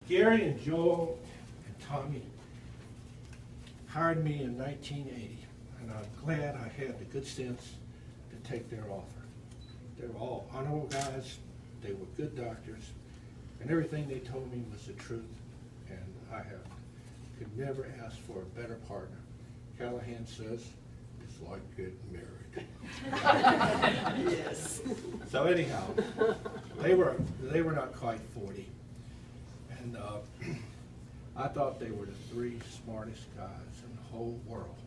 Gary and Joel and Tommy hired me in 1980, and I'm glad I had the good sense to take their offer. They were all honorable guys, they were good doctors, and everything they told me was the truth, and could never ask for a better partner. Callahan says, it's like getting married. Yes. So anyhow, they were not quite 40, and I thought they were the three smartest guys in the whole world,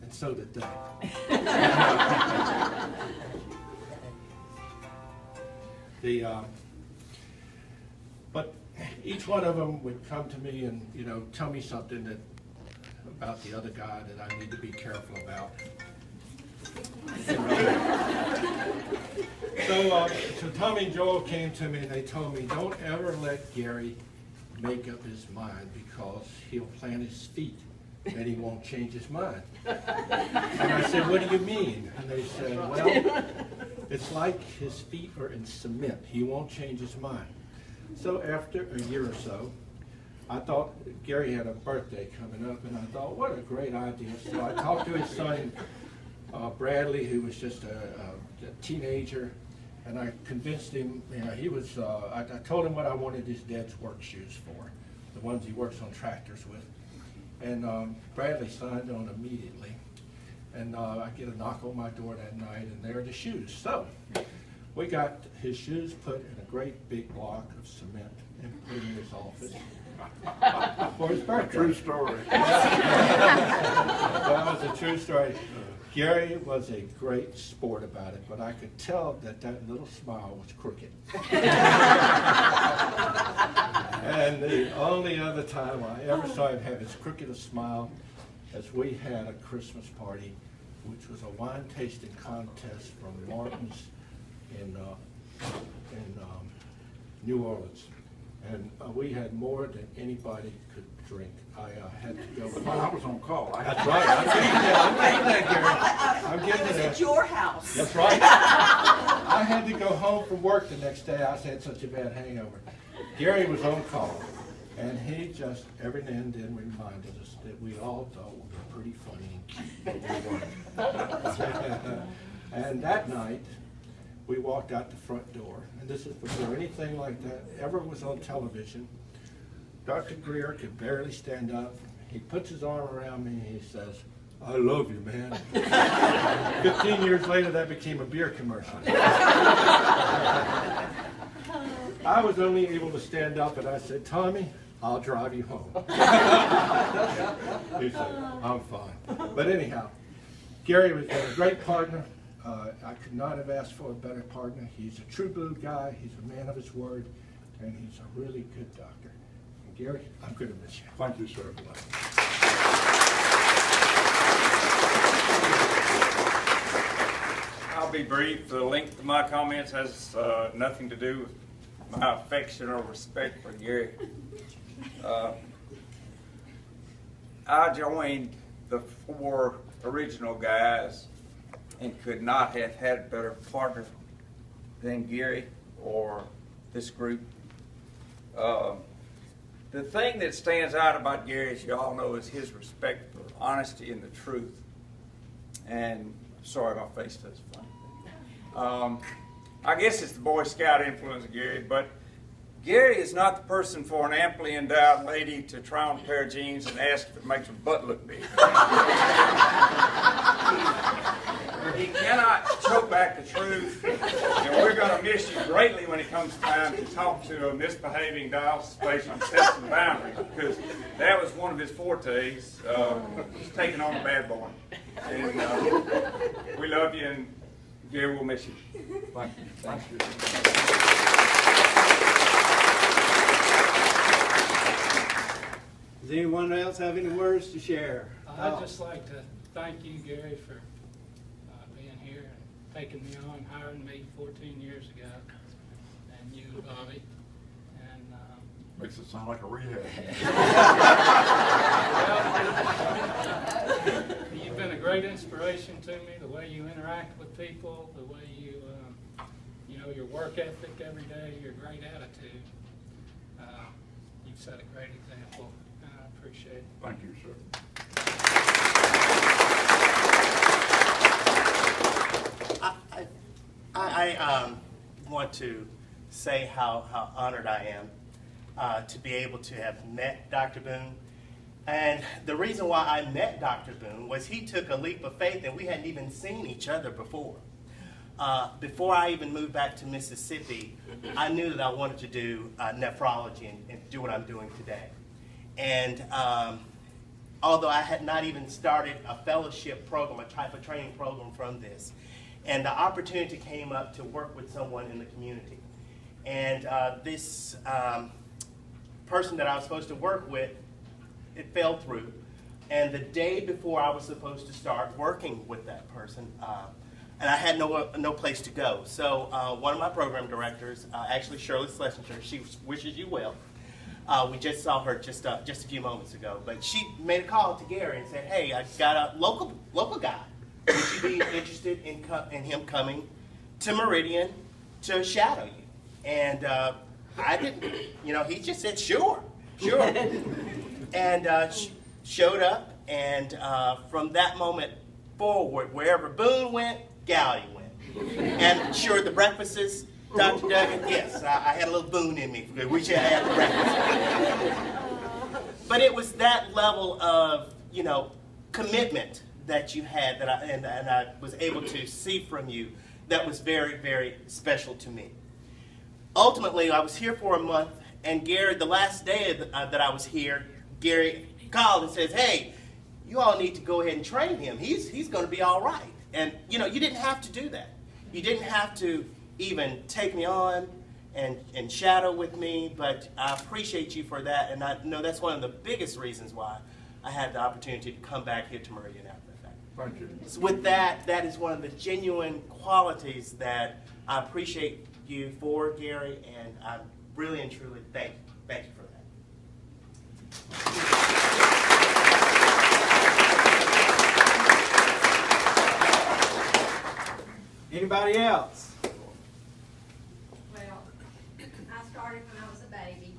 and so did they. But each one of them would come to me and tell me something about the other guy that I need to be careful about. So Tommy and Joel came to me and they told me, don't ever let Gary make up his mind, because he'll plant his feet and he won't change his mind. And I said, what do you mean? And they said, well, it's like his feet are in cement. He won't change his mind. So after a year or so, I thought Gary had a birthday coming up, and I thought, what a great idea. So I talked to his son, Bradley, who was just a teenager, and I convinced him, he was, I told him what I wanted his dad's work shoes for, the ones he works on tractors with. And Bradley signed on immediately. And I get a knock on my door that night, and there are the shoes. So we got his shoes put in a great big block of cement and put in his office for his birthday. True story. That was a true story. Gary was a great sport about it, but I could tell that little smile was crooked. And the only other time I ever saw him have as crooked a smile as we had a Christmas party, which was a wine tasting contest from Martin's in New Orleans. And we had more than anybody could drink. I had to go. Well, I was on call. That's right. I'm getting that, Gary. I'm getting It was that. at your house. That's right. I had to go home from work the next day. I had such a bad hangover. Gary was on call, and he just every now and then reminded us that we all thought we were pretty funny and cute, but we weren't. And that night, we walked out the front door, and this is before anything like that ever was on television. Dr. Greer could barely stand up. He puts his arm around me and he says, I love you, man. 15 years later, that became a beer commercial. I was only able to stand up, and I said, Tommy, I'll drive you home. He said, I'm fine. But anyhow, Gary was a great partner. I could not have asked for a better partner. He's a true blue guy. He's a man of his word, and he's a really good doctor. And Gary, I'm going to miss you. Thank you, sir. I'll be brief. The length of my comments has nothing to do with my affection or respect for Gary. I joined the four original guys and could not have had a better partner than Gary or this group. The thing that stands out about Gary, as you all know, is his respect for honesty and the truth. And sorry, my face does funny. I guess it's the Boy Scout influence of Gary, but Gary is not the person for an amply endowed lady to try on a pair of jeans and ask if it makes her butt look big. He cannot choke back the truth, and we're going to miss you greatly when it comes time to talk to a misbehaving dialysis patient and set some boundaries, because that was one of his fortes, taking on a bad boy. And we love you, and Gary will miss you. Thank you. Thank you. Does anyone else have any words to share? I'd just like to thank you, Gary, for being here and taking me on, hiring me 14 years ago, and you, Bobby. And Makes it sound like a rehab. you've been a great inspiration to me. The way you interact with people, the way you, your work ethic every day, your great attitude. You've set a great example, and I appreciate it. Thank you, sir. I want to say how honored I am to be able to have met Dr. Boone. And the reason why I met Dr. Boone was he took a leap of faith and we hadn't even seen each other before. Before I even moved back to Mississippi, I knew that I wanted to do nephrology and do what I'm doing today. And although I had not even started a fellowship program, a type of training program from this, and the opportunity came up to work with someone in the community. And this person that I was supposed to work with, it fell through. And the day before I was supposed to start working with that person, and I had no place to go. So one of my program directors, actually Shirley Schlesinger, she wishes you well. We just saw her just a few moments ago, but she made a call to Gary and said, "Hey, I got a local guy. Would you be interested in him coming to Meridian to shadow you?" And I didn't, he just said, sure. And showed up, and from that moment forward, wherever Boone went, Gowdy went. And sure, the breakfasts, Dr. Duggan, yes, I had a little Boone in me. We should have had the breakfast. But it was that level of, commitment that you had that I was able to see from you that was very, very special to me. Ultimately, I was here for a month, and Gary, the last day that I was here, Gary called and says, "Hey, you all need to go ahead and train him. He's going to be all right." And, you didn't have to do that. You didn't have to even take me on and shadow with me, but I appreciate you for that, and I know that's one of the biggest reasons why I had the opportunity to come back here to Meridian after the fact. Thank you. So with that is one of the genuine qualities that I appreciate you for, Gary, and I really and truly thank you for that. Anybody else? Well, I started when I was a baby,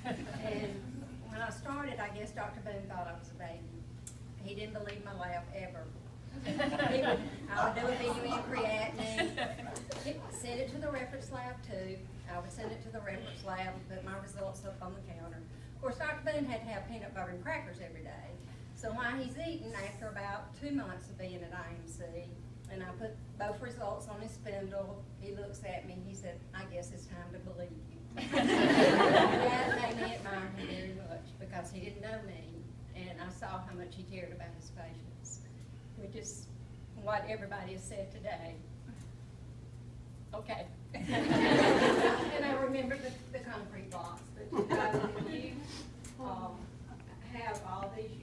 and when I started, I guess Dr. Boone thought I was a baby. He didn't believe my lab ever. I would do a video in creatinine, send it to the reference lab too. I would send it to the reference lab and put my results up on the counter. Of course, Dr. Boone had to have peanut butter and crackers every day. So while he's eating, after about 2 months of being at IMC, and I put both results on his spindle, he looks at me, he said, "I guess it's time to believe you." That made me admire him very much because he didn't know me, and I saw how much he cared about his patients, which is what everybody has said today. Okay. And I remember the concrete blocks that you have all these